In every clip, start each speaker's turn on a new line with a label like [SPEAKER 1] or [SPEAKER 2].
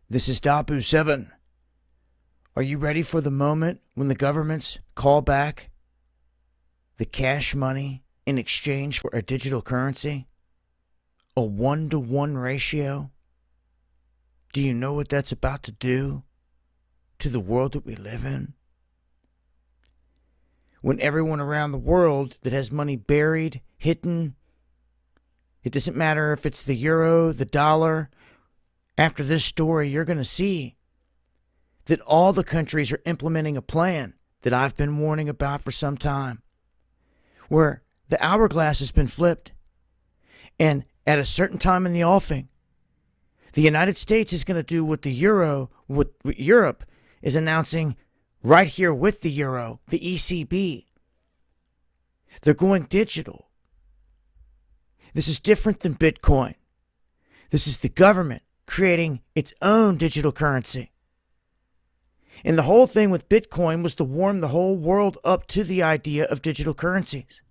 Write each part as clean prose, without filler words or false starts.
[SPEAKER 1] This is Dabu7. Are you ready for the moment when the governments call back the cash money in exchange for a digital currency? A 1-to-1 ratio? Do you know what that's about to do to the world that we live in? When everyone around the world that has money buried, hidden, it doesn't matter if it's the euro, the dollar. After this story, you're going to see that all the countries are implementing a plan that I've been warning about for some time, where the hourglass has been flipped. And at a certain time in the offing, the United States is going to do what what Europe is announcing right here with the euro, the ECB. They're going digital. This is different than Bitcoin. This is the government creating its own digital currency. And the whole thing with Bitcoin was to warm the whole world up to the idea of digital currencies,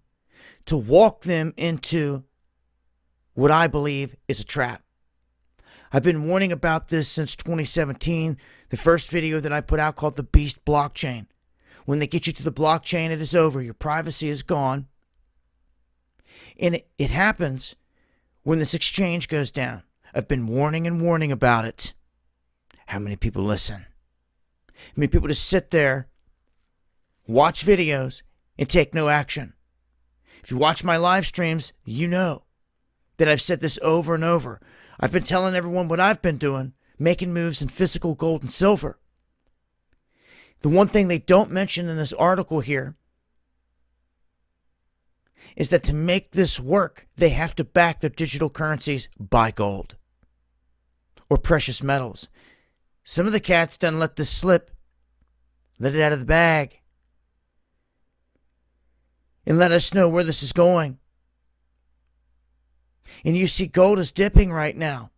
[SPEAKER 1] to walk them into what I believe is a trap. I've been warning about this since 2017, the first video that I put out called The Beast Blockchain. When they get you to the blockchain, it is over. Your privacy is gone. And it happens when this exchange goes down. I've been warning and warning about it. How many people listen? How many people just sit there, watch videos, and take no action? If you watch my live streams, you know that I've said this over and over. I've been telling everyone what I've been doing, making moves in physical gold and silver. The one thing they don't mention in this article here is that to make this work, they have to back their digital currencies by gold or precious metals. Some of the cats done let this slip, let it out of the bag, and let us know where this is going. And you see gold is dipping right now.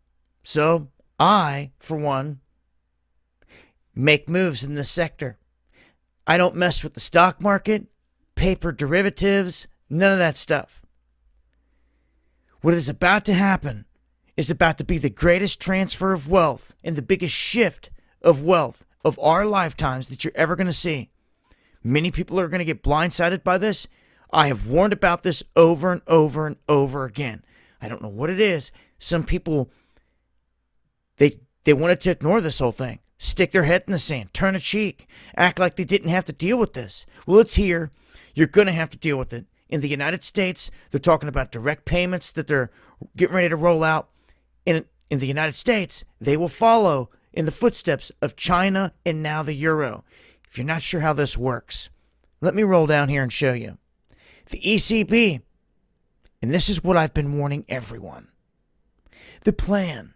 [SPEAKER 1] So I, for one, make moves in this sector. I don't mess with the stock market, paper derivatives, none of that stuff. What is about to happen is about to be the greatest transfer of wealth and the biggest shift of wealth of our lifetimes that you're ever going to see. Many people are going to get blindsided by this. I have warned about this over and over and over again. I don't know what it is. Some people, they wanted to ignore this whole thing. Stick their head in the sand. Turn a cheek. Act like they didn't have to deal with this. Well, it's here. You're going to have to deal with it. In the United States, they're talking about direct payments that they're getting ready to roll out. In the United States, they will follow in the footsteps of China and now the euro. If you're not sure how this works, let me roll down here and show you. The ECB, and this is what I've been warning everyone. The plan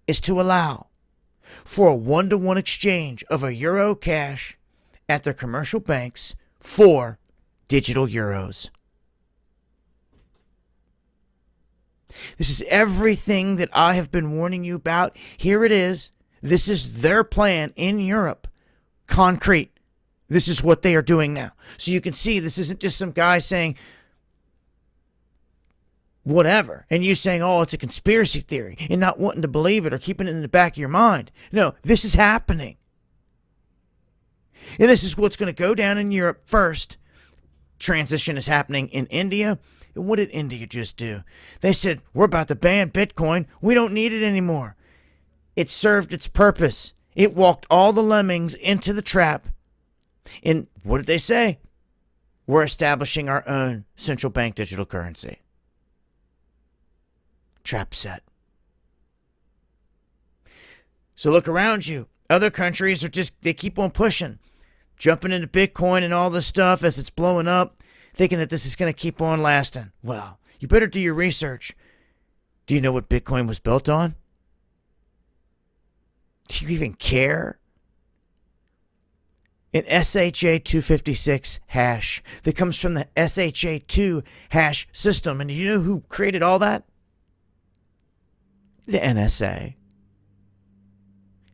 [SPEAKER 1] is to allow for a 1-to-1 exchange of a euro cash at their commercial banks for digital euros. This is everything that I have been warning you about. Here it is. This is their plan in Europe. Concrete. This is what they are doing now. So you can see this isn't just some guy saying whatever, and you saying, oh, it's a conspiracy theory, and not wanting to believe it or keeping it in the back of your mind. No, this is happening. And this is what's going to go down in Europe first. Transition is happening in India. And what did India just do? They said, we're about to ban Bitcoin. We don't need it anymore. It served its purpose. It walked all the lemmings into the trap. And what did they say? We're establishing our own central bank digital currency. Trap set. So look around you. Other countries are they keep on pushing, jumping into Bitcoin and all this stuff as it's blowing up, thinking that this is going to keep on lasting. Well, you better do your research. Do you know what Bitcoin was built on? Do you even care? An SHA-256 hash that comes from the SHA-2 hash system. And do you know who created all that? The NSA.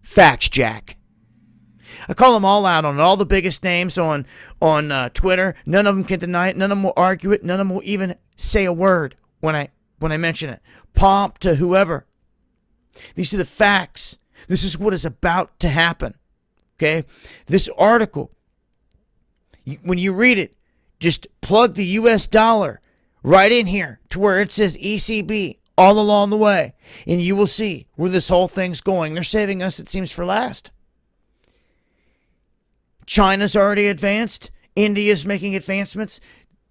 [SPEAKER 1] Facts, Jack. I call them all out on all the biggest names on Twitter. None of them can deny it. None of them will argue it. None of them will even say a word when I mention it. Pomp to whoever. These are the facts. This is what is about to happen. Okay? This article, when you read it, just plug the US dollar right in here to where it says ECB all along the way, and you will see where this whole thing's going. They're saving us, it seems, for last. China's already advanced. India's making advancements.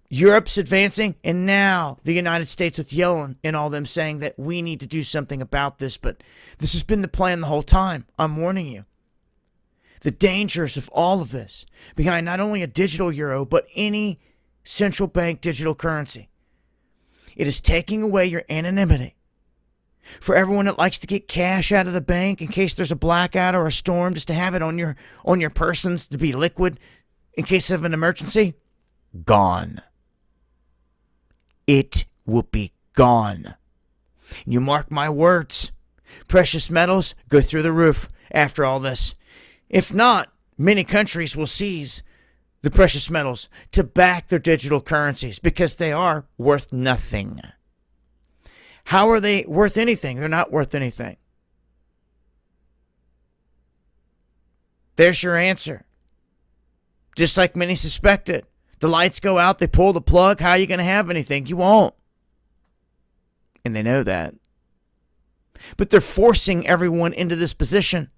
[SPEAKER 1] Europe's advancing. And now the United States with Yellen and all them saying that we need to do something about this. But this has been the plan the whole time. I'm warning you. The dangers of all of this behind not only a digital euro, but any central bank digital currency. It is taking away your anonymity. For everyone that likes to get cash out of the bank in case there's a blackout or a storm, just to have it on your persons to be liquid in case of an emergency, gone. It will be gone. You mark my words. Precious metals go through the roof after all this. If not, many countries will seize the precious metals to back their digital currencies because they are worth nothing. How are they worth anything? They're not worth anything. There's your answer. Just like many suspected. The lights go out, they pull the plug. How are you going to have anything? You won't. And they know that. But they're forcing everyone into this position.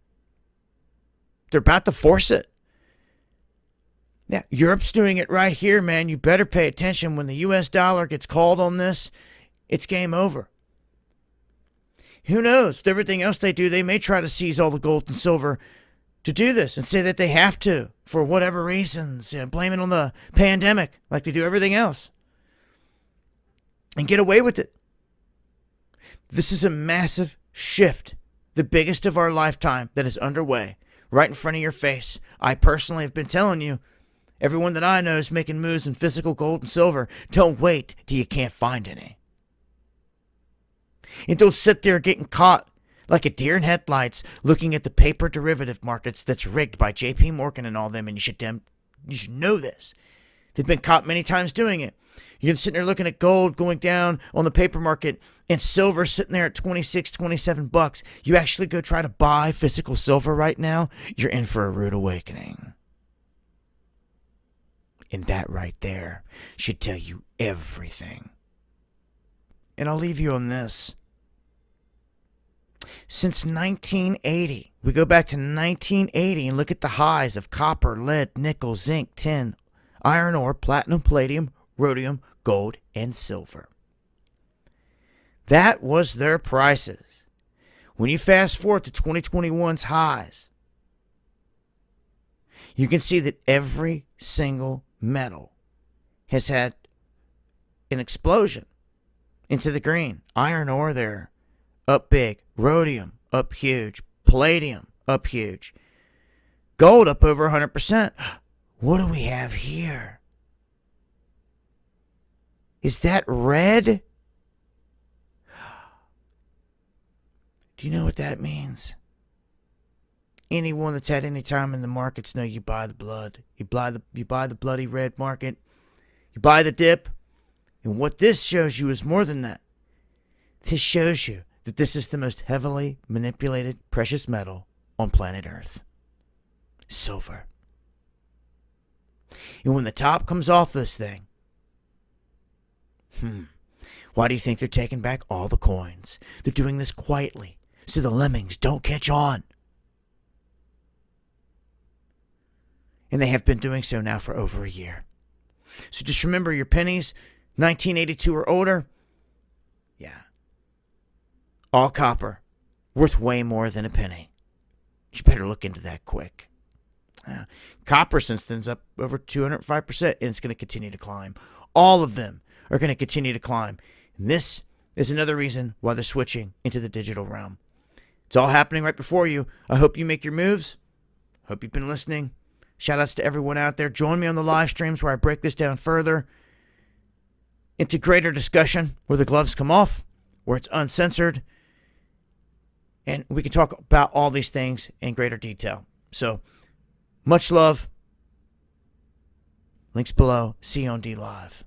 [SPEAKER 1] They're about to force it. Yeah, Europe's doing it right here, man. You better pay attention. When the US dollar gets called on this, it's game over. Who knows? With everything else they do, they may try to seize all the gold and silver to do this and say that they have to for whatever reasons. Blame it on the pandemic like they do everything else. And get away with it. This is a massive shift. The biggest of our lifetime that is underway. Right in front of your face. I personally have been telling you, everyone that I know is making moves in physical gold and silver. Don't wait till you can't find any. And don't sit there getting caught like a deer in headlights looking at the paper derivative markets that's rigged by JP Morgan and all them, and you should know this. They've been caught many times doing it. You're sitting there looking at gold going down on the paper market and silver sitting there at 26, 27 bucks. You actually go try to buy physical silver right now, you're in for a rude awakening. And that right there should tell you everything. And I'll leave you on this. Since 1980, we go back to 1980 and look at the highs of copper, lead, nickel, zinc, tin, iron ore, platinum, palladium, rhodium, gold, and silver. That was their prices. When you fast forward to 2021's highs, you can see that every single metal has had an explosion into the green. Iron ore there, up big. Rhodium, up huge. Palladium, up huge. Gold, up over 100%. What do we have here? Is that red? Do you know what that means? Anyone that's had any time in the markets know you buy the blood. You buy the bloody red market. You buy the dip. And what this shows you is more than that. This shows you that this is the most heavily manipulated precious metal on planet Earth. Silver. And when the top comes off this thing, why do you think they're taking back all the coins? They're doing this quietly so the lemmings don't catch on. And they have been doing so now for over a year. So just remember your pennies, 1982 or older. Yeah. All copper, worth way more than a penny. You better look into that quick. Copper, since then's up over 205%, and it's going to continue to climb. All of them are going to continue to climb. And this is another reason why they're switching into the digital realm. It's all happening right before you. I hope you make your moves. Hope you've been listening. Shout outs to everyone out there. Join me on the live streams where I break this down further into greater discussion, where the gloves come off, where it's uncensored, and we can talk about all these things in greater detail. So, much love. Links below. See you on D Live.